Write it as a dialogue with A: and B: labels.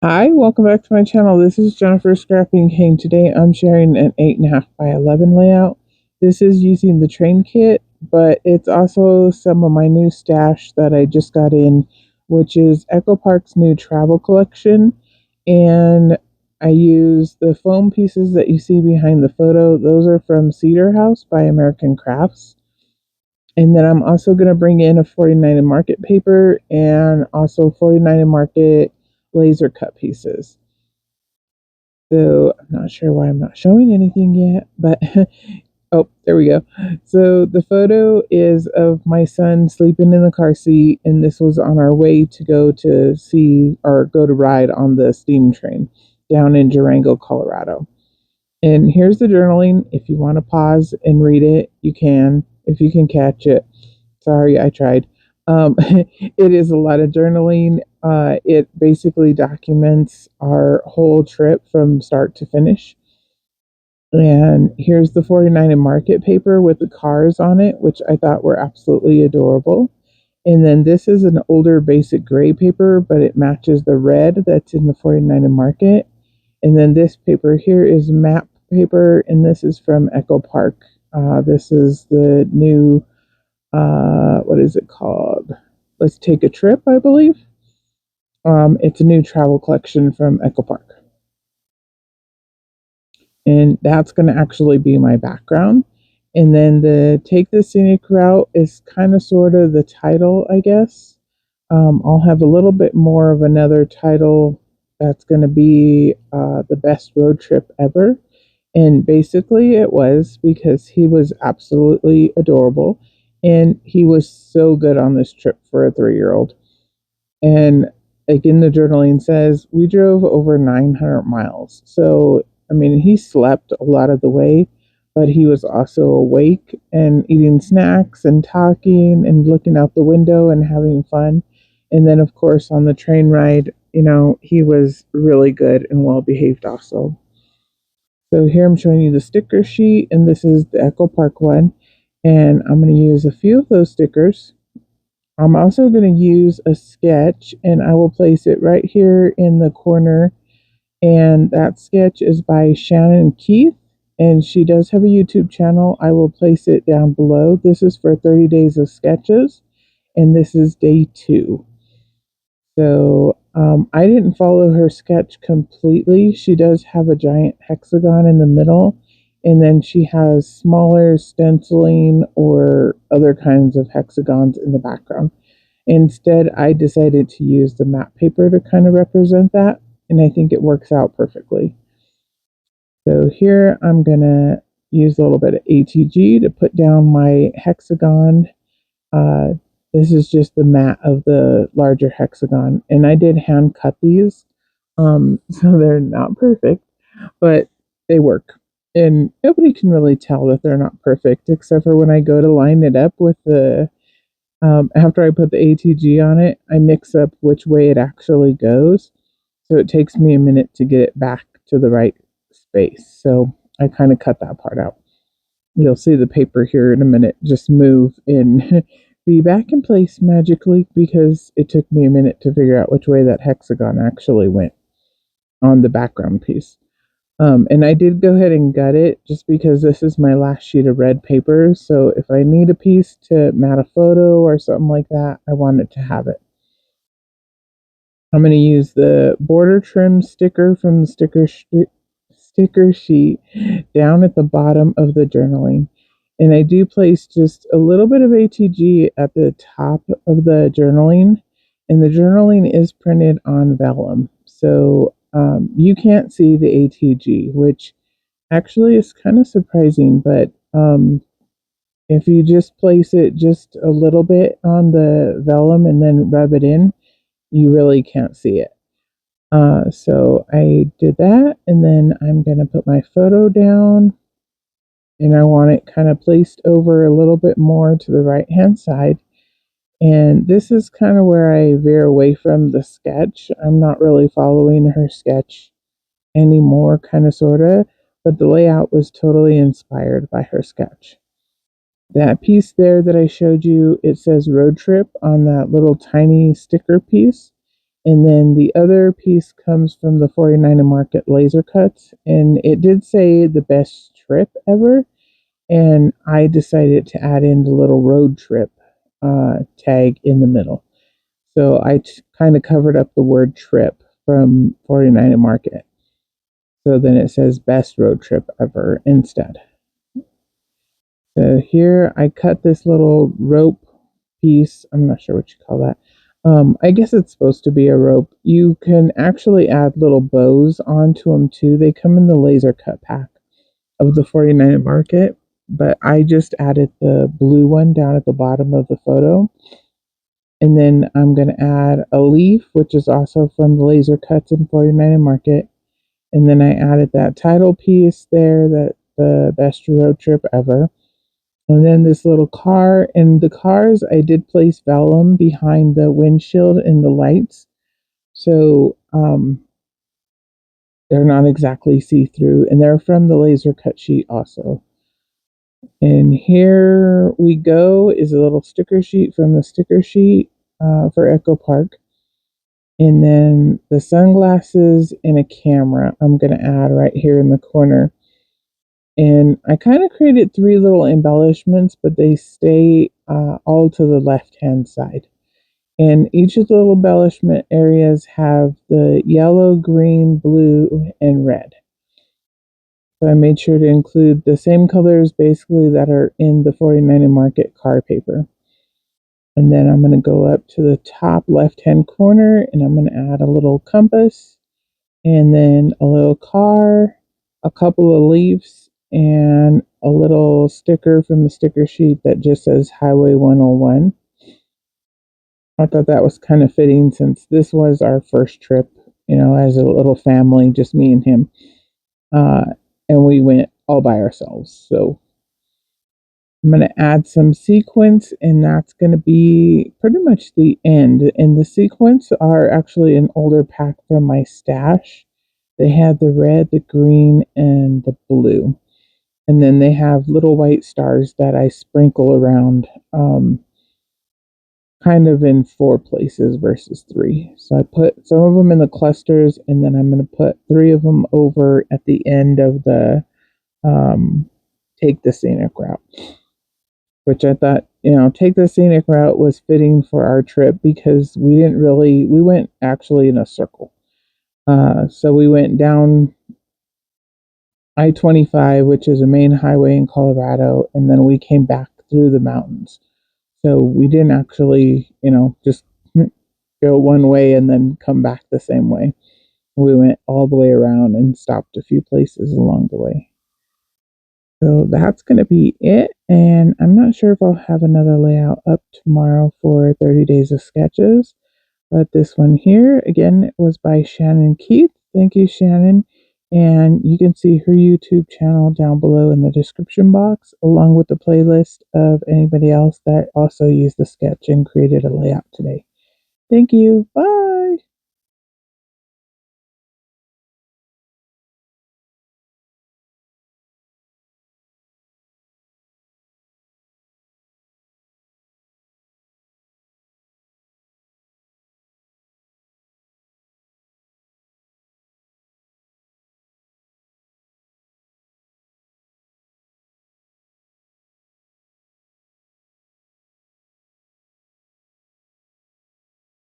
A: Hi, welcome back to my channel. This is Jennifer Scrapping King. Today I'm sharing an 8.5 by 11 layout. This is using the train kit, but it's also some of my new stash that I just got in, which is Echopark's new travel collection. And I use the foam pieces that you see behind the photo. Those are from Cedar House by American Crafts. And then I'm also going to bring in a 49 and market paper and also 49 and market laser cut pieces. So I'm not sure why I'm not showing anything yet, but oh, there we go. So the photo is of my son sleeping in the car seat, and this was on our way to go to see or go to ride on the steam train down in Durango, Colorado. And here's the journaling. If you want to pause and read it, you can, if you can catch it. Sorry, I tried. It is a lot of journaling. It basically documents our whole trip from start to finish. And here's the 49 and market paper with the cars on it, which I thought were absolutely adorable. And then this is an older basic gray paper, but it matches the red that's in the 49 and market. And then this paper here is map paper, and this is from Echopark. This is the new, what is it called? Let's Take a Trip, I believe. It's a new travel collection from Echopark. And that's going to actually be my background. And then the Take the Scenic Route is kind of sort of the title, I guess. I'll have a little bit more of another title that's going to be the best road trip ever. And basically, it was because he was absolutely adorable and he was so good on this trip for a 3-year-old. And like in the journaling says, we drove over 900 miles. So, I mean, he slept a lot of the way, but he was also awake and eating snacks and talking and looking out the window and having fun. And then, of course, on the train ride, he was really good and well behaved also. So here I'm showing you the sticker sheet, and this is the Echopark one. And I'm going to use a few of those stickers. I'm also going to use a sketch, and I will place it right here in the corner. And that sketch is by Shannon Keith, and she does have a YouTube channel. I will place it down below. This is for 30 days of sketches, and this is day 2. So I didn't follow her sketch completely. She does have a giant hexagon in the middle, and then she has smaller stenciling or other kinds of hexagons in the background. Instead, I decided to use the matte paper to kind of represent that, and I think it works out perfectly. So here I'm going to use a little bit of ATG to put down my hexagon. This is just the mat of the larger hexagon, and I did hand cut these, so they're not perfect, but they work. And nobody can really tell that they're not perfect, except for when I go to line it up with the, after I put the ATG on it, I mix up which way it actually goes, so it takes me a minute to get it back to the right space. So I kind of cut that part out. You'll see the paper here in a minute just move and be back in place magically because it took me a minute to figure out which way that hexagon actually went on the background piece. And I did go ahead and gut it just because this is my last sheet of red paper. So if I need a piece to mat a photo or something like that, I want it to have it. I'm going to use the border trim sticker from the sticker sheet down at the bottom of the journaling. And I do place just a little bit of ATG at the top of the journaling. And the journaling is printed on vellum. So you can't see the ATG, which actually is kind of surprising. But if you just place it just a little bit on the vellum and then rub it in, you really can't see it. So I did that, and then I'm going to put my photo down, and I want it kind of placed over a little bit more to the right hand side. And this is kind of where I veer away from the sketch. I'm not really following her sketch anymore, kind of, sort of, but the layout was totally inspired by her sketch. That piece there that I showed you, it says road trip on that little tiny sticker piece. And then the other piece comes from the 49 and Market laser cuts, and it did say the best trip ever, and I decided to add in the little road trip tag in the middle. So I kind of covered up the word trip from 49 and Market. So then it says best road trip ever instead. So here I cut this little rope piece. I'm not sure what you call that. I guess it's supposed to be a rope. You can actually add little bows onto them too. They come in the laser cut pack of the 49 Market, but I just added the blue one down at the bottom of the photo. And then I'm going to add a leaf, which is also from the laser cuts in 49 Market. And then I added that title piece there, that the best road trip ever. And then this little car, and the cars I did place vellum behind the windshield and the lights, so they're not exactly see-through, and they're from the laser cut sheet also. And here we go is a little sticker sheet from the sticker sheet for Echopark. And then the sunglasses and a camera I'm going to add right here in the corner. And I kind of created 3 little embellishments, but they stay all to the left-hand side. And each of the little embellishment areas have the yellow, green, blue, and red. So I made sure to include the same colors basically that are in the 49 and Market car paper. And then I'm going to go up to the top left-hand corner and I'm going to add a little compass and then a little car, a couple of leaves, and a little sticker from the sticker sheet that just says Highway 101. I thought that was kind of fitting since this was our first trip, as a little family, just me and him. And we went all by ourselves. So I'm going to add some sequins, and that's going to be pretty much the end. And the sequins are actually an older pack from my stash. They had the red, the green, and the blue. And then they have little white stars that I sprinkle around kind of in 4 places versus 3. So I put some of them in the clusters, and then I'm going to put 3 of them over at the end of the Take the Scenic Route, which I thought, Take the Scenic Route was fitting for our trip because we went actually in a circle. So we went down I-25, which is a main highway in Colorado, and then we came back through the mountains. So we didn't actually, just go one way and then come back the same way. We went all the way around and stopped a few places along the way. So that's going to be it. And I'm not sure if I'll have another layout up tomorrow for 30 Days of Sketches. But this one here, again, it was by Shannon Keith. Thank you, Shannon. And you can see her YouTube channel down below in the description box, along with the playlist of anybody else that also used the sketch and created a layout today. Thank you. Bye.